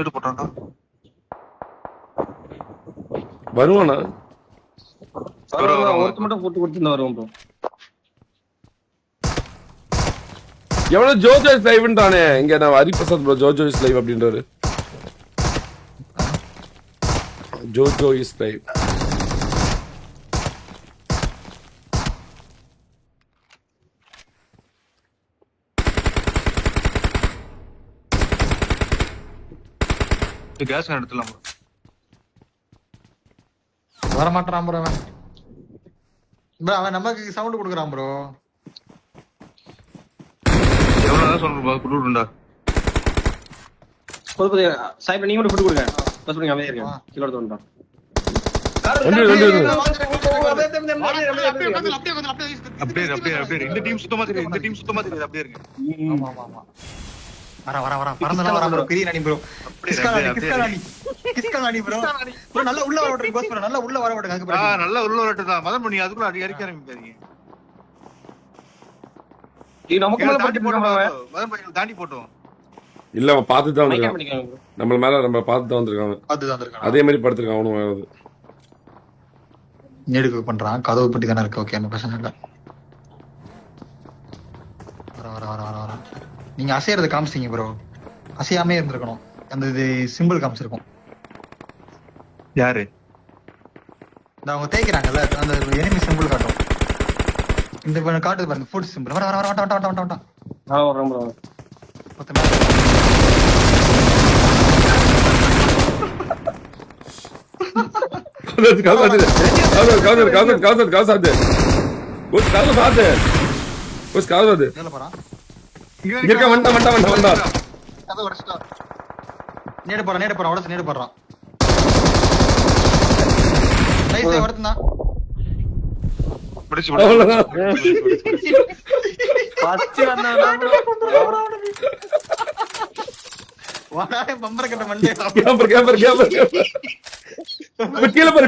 ஏடு போட்டான்டா. வருவானா? ஒருத்த மட்டும் போட்டு கொடுத்து வருவோம் ப்ரோ. எவ்வளவு ஜோஜோஸ் லைவ்ன்றானே இங்க. நான் ஹரிபிரசாத் ப்ரோ ஜோஜோஸ் லைவ் அப்படின்றாரு. Jojo is live. கேஸ் எடுத்துலாம் ப்ரோ. வர மாட்டான் ப்ரோ அவன். ப்ரோ அவன் நமக்கு சவுண்ட் கொடுக்குறான் ப்ரோ. எவ்வளவுதான் சொல்றேன் ப்ரோ, குடுடா. போது சாய்பா நீங்க மட்டும் போட்டு கொடுங்க. பஸ் பண்ணி அமைதியா இருங்க. கிலோ தோண்டா. அப்படியே இந்த டீம் சுத்தமா தெரியாது. இந்த டீம் சுத்தமா தெரியாது. அப்படியே இருங்க. ஆமா ஆமா ஆமா. வர பறந்தலாம் ப்ரோ. பெரிய நானி ப்ரோ. கிஸ்கலானி ப்ரோ. ப்ரோ நல்ல உள்ள வர விட்டுங்க கோஸ் ப்ரோ. நல்ல உள்ள வர விட்டுங்க. அதுக்கு பிறகு நல்ல உள்ள வரட்டதா. மதன் பண்ணி அதுக்குள்ள அடிக்க ஆரம்பிக்காதீங்க. நீ நமக்கு மேல போட்டு போடுங்க. மதன் பண்ணி தாண்டி போட்டோம். இல்ல அவன் பார்த்து தான் வந்திருக்கான். நம்ம மேல நம்ம பார்த்து தான் வந்திருக்காங்க. அதுதான் வந்திருக்கான். அதே மாதிரி படுத்திருக்கான் அவனும். வேறது நெடுக்கு பண்றான். கதவு பட்டி தானே இருக்கு. ஓகே, அந்த பிரச்சனை இல்ல. வர நீங்க அசையறது காமிச்சிங்க ப்ரோ. அசையாமே இருந்திருக்கணும். அந்த இது சிம்பிள் காமிச்சிருக்கும். யாரு இந்த அவங்க தேய்க்கிறாங்கல்ல, அந்த எனிமி சிம்பிள் காட்டும். இந்த காட்டுது பாருங்க, ஃபுட் சிம்பிள். வர வரோம் ப்ரோ. நேடு போறான் உடச்சு நேடு போடுறான். பம்பர கட்ட மண்டே கீழே பாரு